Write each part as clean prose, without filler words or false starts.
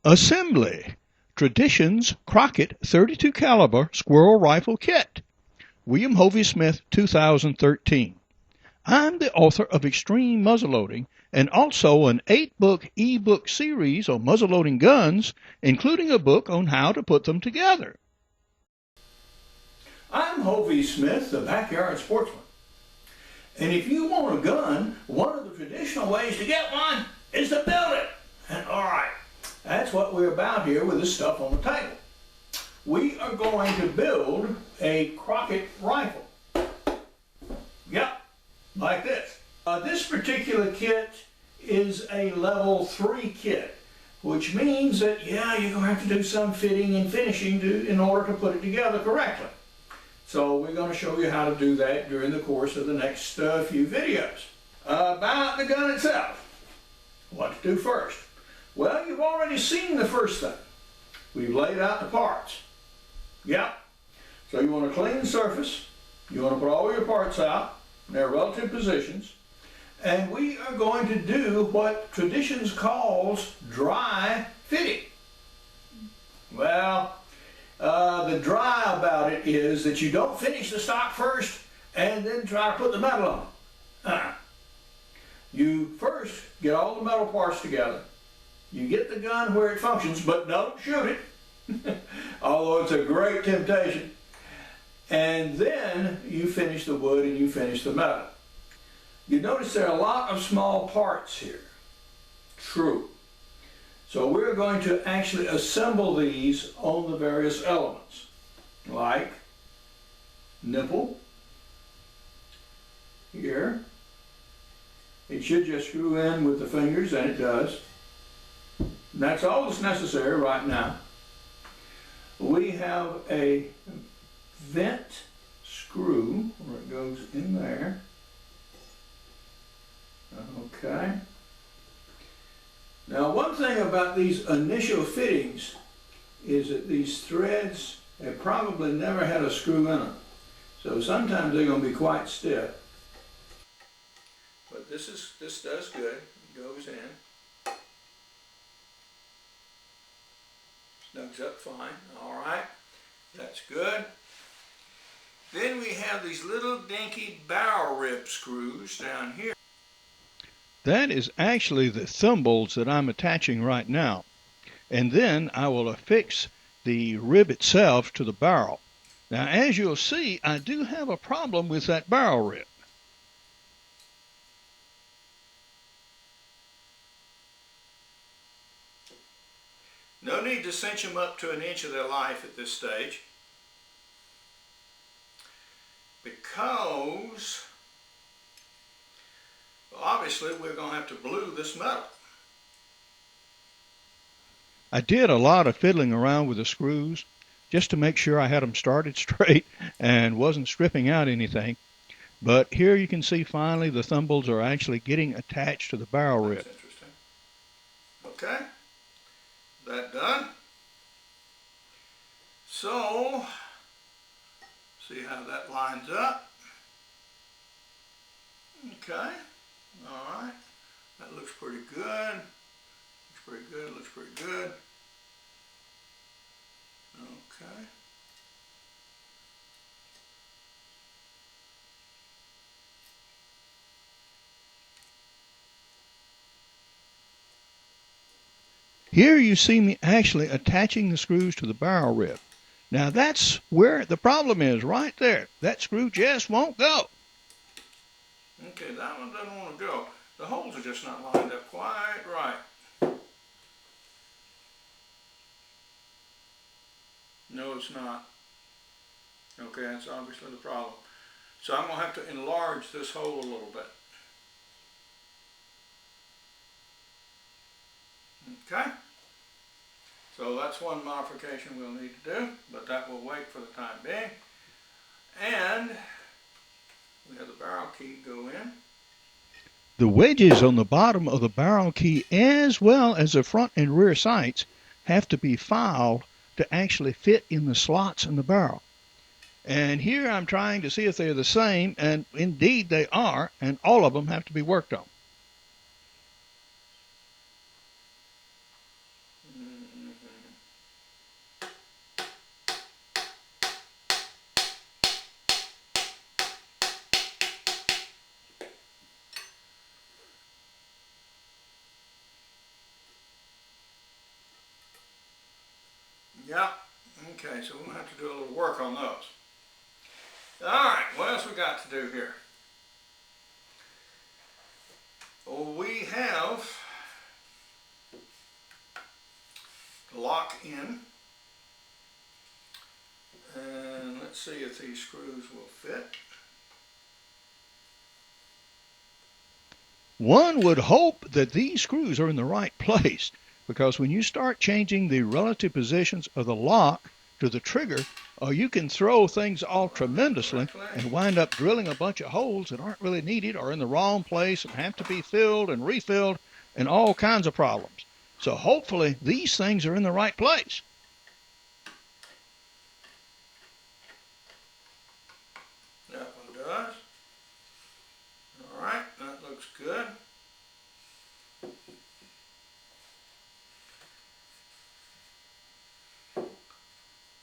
Assembly. Traditions Crockett 32 caliber Squirrel Rifle Kit. William Hovey Smith, 2013. I'm the author of Extreme Muzzleloading and also an 8-book e-book series on muzzleloading guns, including a book on how to put them together. I'm Hovey Smith, the backyard sportsman. And if you want a gun, one of the traditional ways to get one is to build it. And all right, that's what we're about here with this stuff on the table. We are going to build a Crockett rifle. Yep, like this. This particular kit is a level 3 kit, which means that, yeah, you're going to have to do some fitting and finishing in order to put it together correctly. So we're going to show you how to do that during the course of the next few videos. About the gun itself, what to do first? Well, you've already seen the first thing. We've laid out the parts. Yep. So you want a clean surface. You want to put all your parts out in their relative positions. And we are going to do what Traditions calls dry fitting. Well, the dry about it is that you don't finish the stock first and then try to put the metal on. You first get all the metal parts together. You get the gun where it functions, but don't shoot it, although it's a great temptation. And then you finish the wood and you finish the metal. You notice there are a lot of small parts here. True. So we're going to actually assemble these on the various elements, like nipple here. It should just screw in with the fingers, and it does. And that's all that's necessary right now. We have a vent screw where it goes in there. Okay. Now, one thing about these initial fittings is that these threads have probably never had a screw in them. So sometimes they're going to be quite stiff. But this does good. It goes in. Snugs up fine. All right. That's good. Then we have these little dinky barrel rib screws down here. That is actually the thimbles that I'm attaching right now. And then I will affix the rib itself to the barrel. Now, as you'll see, I do have a problem with that barrel rib. No need to cinch them up to 1 inch of their life at this stage, because obviously we're going to have to glue this metal. I did a lot of fiddling around with the screws just to make sure I had them started straight and wasn't stripping out anything. But here you can see finally the thimbles are actually getting attached to the barrel rib. That's interesting. Okay. That done. So, see how that lines up. Okay. All right. That looks pretty good. Looks pretty good. Looks pretty good. Okay. Here you see me actually attaching the screws to the barrel rib. Now that's where the problem is, right there. That screw just won't go. Okay, that one doesn't want to go. The holes are just not lined up quite right. No, it's not. Okay, that's obviously the problem. So I'm going to have to enlarge this hole a little bit. Okay. So that's one modification we'll need to do, but that will wait for the time being. And we have the barrel key go in. The wedges on the bottom of the barrel key, as well as the front and rear sights, have to be filed to actually fit in the slots in the barrel. And here I'm trying to see if they're the same, and indeed they are, and all of them have to be worked on. Yep. Okay, so we're going to have to do a little work on those. Alright, what else we got to do here? Well, we have the lock in. And let's see if these screws will fit. One would hope that these screws are in the right place, because when you start changing the relative positions of the lock to the trigger, you can throw things off tremendously and wind up drilling a bunch of holes that aren't really needed or in the wrong place and have to be filled and refilled and all kinds of problems. So hopefully these things are in the right place. That one does. Alright, that looks good.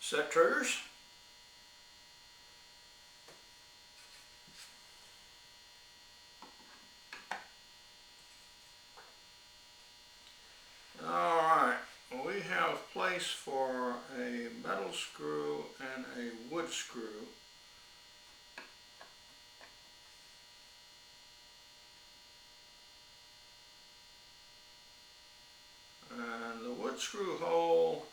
Set triggers. Alright, we have place for a metal screw and a wood screw. And the wood screw hole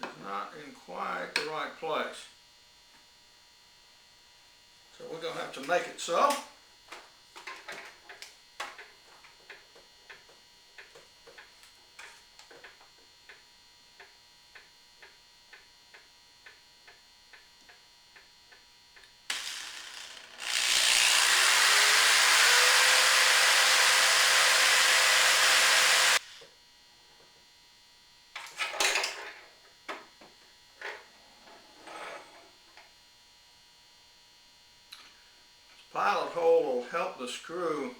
is not in quite the right place. So we're going to have to make it so. Pilot hole will help the screw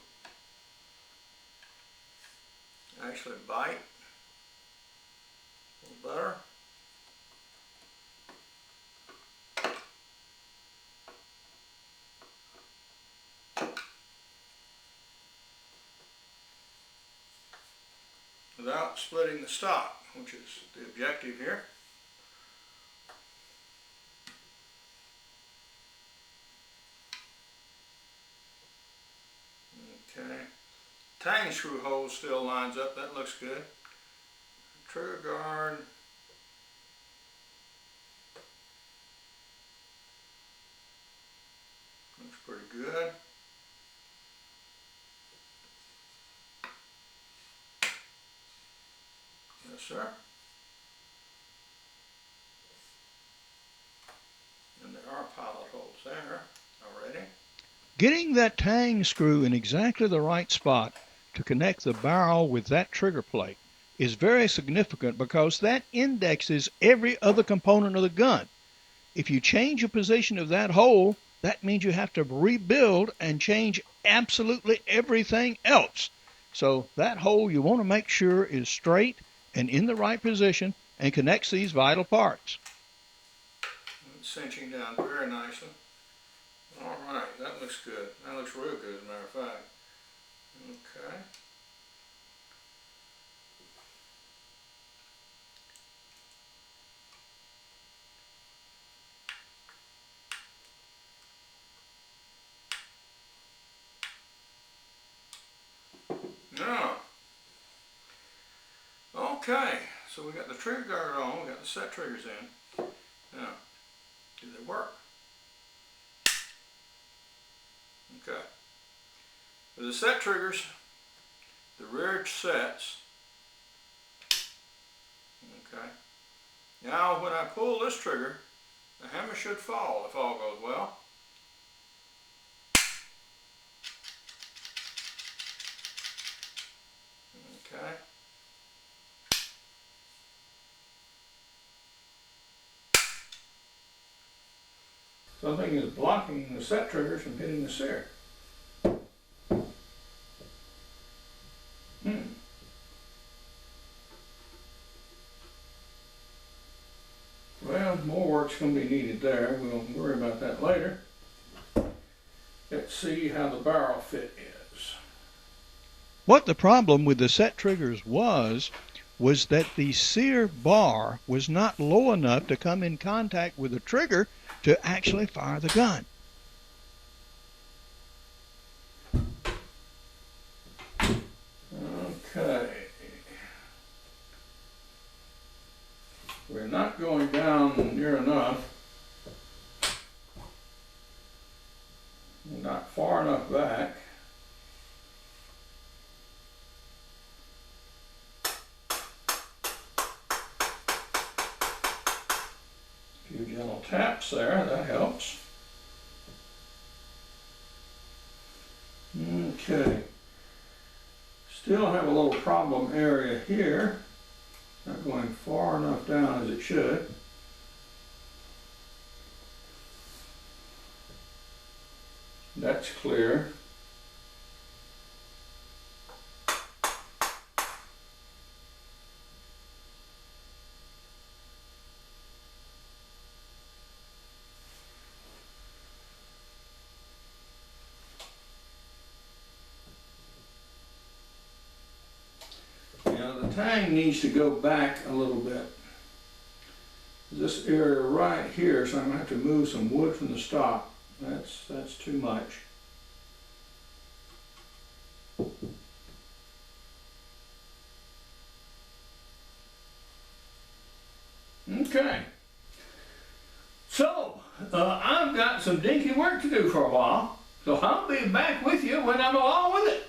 actually bite a little better. Without splitting the stock, which is the objective here. Okay, tang screw hole still lines up, that looks good. Trigger guard. Looks pretty good. Yes, sir. And there are pilot holes there already. Getting that tang screw in exactly the right spot to connect the barrel with that trigger plate is very significant, because that indexes every other component of the gun. If you change the position of that hole, that means you have to rebuild and change absolutely everything else. So that hole, you want to make sure is straight and in the right position and connects these vital parts. It's cinching down very nicely. Alright, that looks good. That looks real good, as a matter of fact. Okay. Now, okay, so we got the trigger guard on, we got the set triggers in. Now, do they work? Okay. With the set triggers, the rear sets. Okay. Now, when I pull this trigger, the hammer should fall if all goes well. Okay. Something is blocking the set triggers from hitting the sear. Well, more work's going to be needed there. We'll worry about that later. Let's see how the barrel fit is. What the problem with the set triggers was was that the sear bar was not low enough to come in contact with the trigger to actually fire the gun. Okay. We're not going down near enough. We're not far enough back. A few gentle taps there, that helps. Okay. Still have a little problem area here. Not going far enough down as it should. That's clear. Now the tang needs to go back a little bit. This area right here, so I'm going to have to move some wood from the stock. That's too much. Okay. So, I've got some dinky work to do for a while, so I'll be back with you when I'm along with it.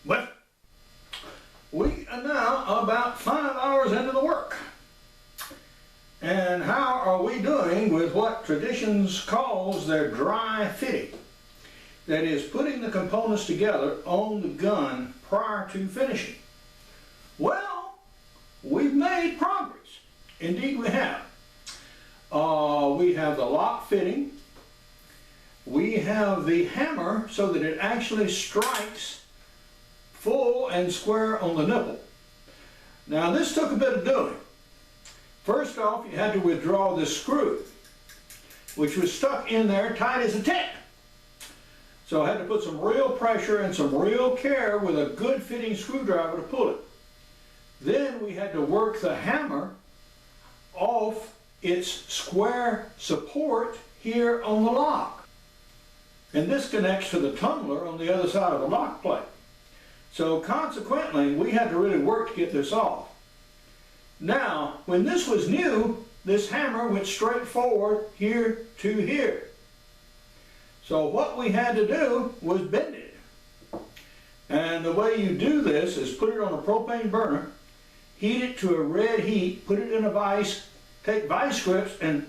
Well, we are now about 5 hours into the work. And how are we doing with what Traditions calls their dry fitting? That is, putting the components together on the gun prior to finishing. Well, we've made progress. Indeed we have. We have the lock fitting. We have the hammer so that it actually strikes full and square on the nipple. Now this took a bit of doing. First off, you had to withdraw this screw, which was stuck in there tight as a tent. So I had to put some real pressure and some real care with a good fitting screwdriver to pull it. Then we had to work the hammer off its square support here on the lock. And this connects to the tumbler on the other side of the lock plate. So consequently, we had to really work to get this off. Now, when this was new, this hammer went straight forward here to here. So what we had to do was bend it. And the way you do this is put it on a propane burner, heat it to a red heat, put it in a vise, take vice grips and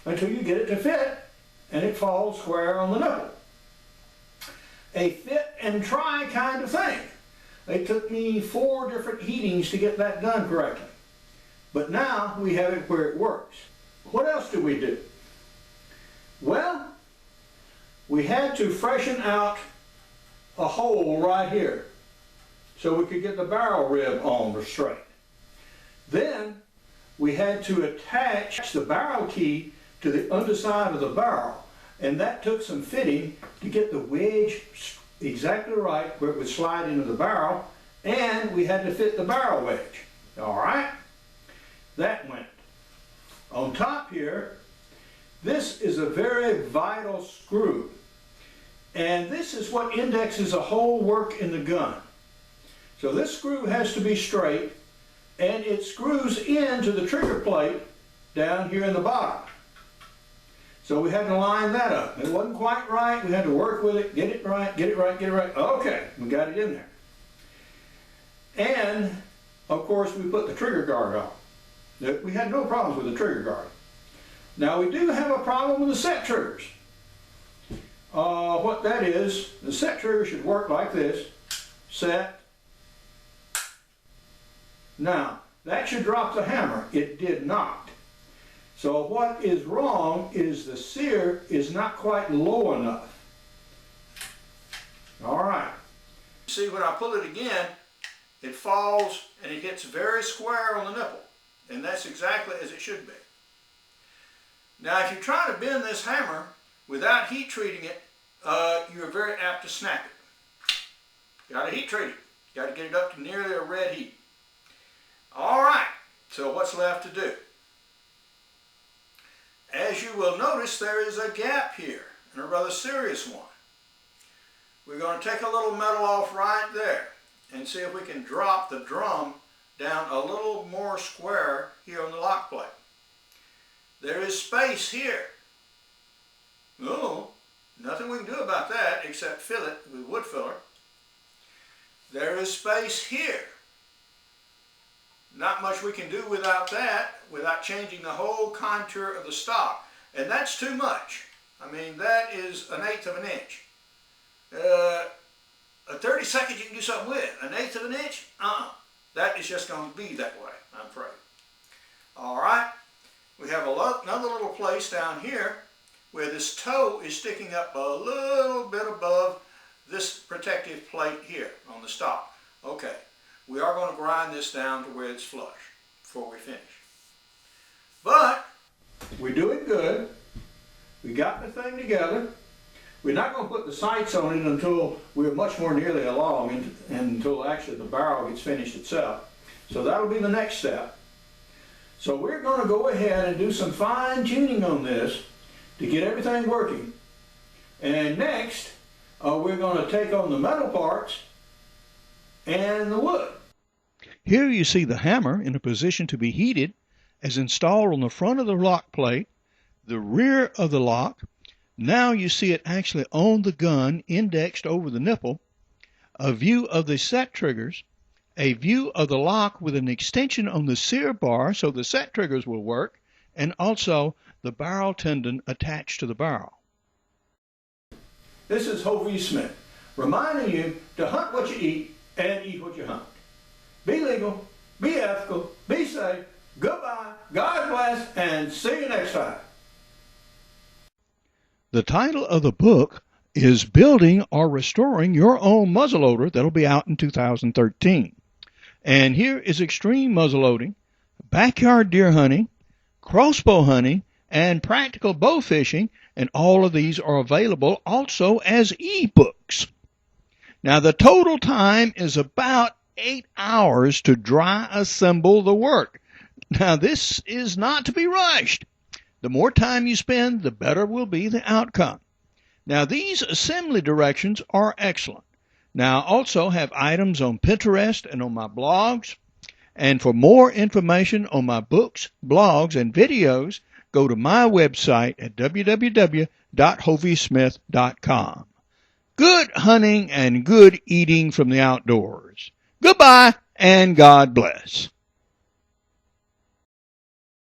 until you get it to fit and it falls square on the nipple. A fit and try kind of thing. It took me 4 different heatings to get that done correctly. But now we have it where it works. What else do we do? Well, we had to freshen out a hole right here so we could get the barrel rib on straight. Then we had to attach the barrel key to the underside of the barrel, and that took some fitting to get the wedge exactly right where it would slide into the barrel, and we had to fit the barrel wedge. All right? That went. On top here, this is a very vital screw, and this is what indexes the whole work in the gun. So this screw has to be straight, and it screws into the trigger plate down here in the bottom. So we had to line that up. It wasn't quite right. We had to work with it, get it right, get it right, get it right. Okay, we got it in there. And, of course, we put the trigger guard on. We had no problems with the trigger guard. Now, we do have a problem with the set triggers. What that is, the set trigger should work like this. Set. Now, that should drop the hammer. It did not. So what is wrong is the sear is not quite low enough. All right. See, when I pull it again, it falls and it gets very square on the nipple. And that's exactly as it should be. Now, if you try to bend this hammer without heat treating it, you're very apt to snap it. Got to heat treat it. Got to get it up to nearly a red heat. All right, so what's left to do? As you will notice, there is a gap here, and a rather serious one. We're going to take a little metal off right there and see if we can drop the drum down a little more square here on the lock plate. There is space here. Oh, nothing we can do about that except fill it with wood filler. There is space here. Not much we can do without that, without changing the whole contour of the stock. And that's too much. I mean, that is 1/8 of an inch. A 32nd you can do something with. 1/8 of an inch? That is just going to be that way, I'm afraid. All right. We have another little place down here where this toe is sticking up a little bit above this protective plate here on the stock. Okay. We are going to grind this down to where it's flush before we finish. But we're doing good. We got the thing together. We're not going to put the sights on it until we're much more nearly along and until actually the barrel gets finished itself. So that'll be the next step. So we're going to go ahead and do some fine tuning on this to get everything working. And next, we're going to take on the metal parts and the wood. Here you see the hammer in a position to be heated as installed on the front of the lock plate, the rear of the lock. Now you see it actually on the gun indexed over the nipple, a view of the set triggers, a view of the lock with an extension on the sear bar so the set triggers will work, and also the barrel tendon attached to the barrel. This is Hovey Smith, reminding you to hunt what you eat and eat what you hunt. Be legal, be ethical, be safe. Goodbye, God bless, and see you next time. The title of the book is Building or Restoring Your Own Muzzleloader. That'll be out in 2013. And here is extreme muzzleloading, backyard deer hunting, crossbow hunting, and practical bow fishing, and all of these are available also as ebooks. Now the total time is about 8 hours to dry assemble the work. Now this is not to be rushed. The more time you spend, the better will be the outcome. Now these assembly directions are excellent. Now I also have items on Pinterest and on my blogs. And for more information on my books, blogs, and videos, go to my website at www.hoveysmith.com. Good hunting and good eating from the outdoors. Goodbye and God bless.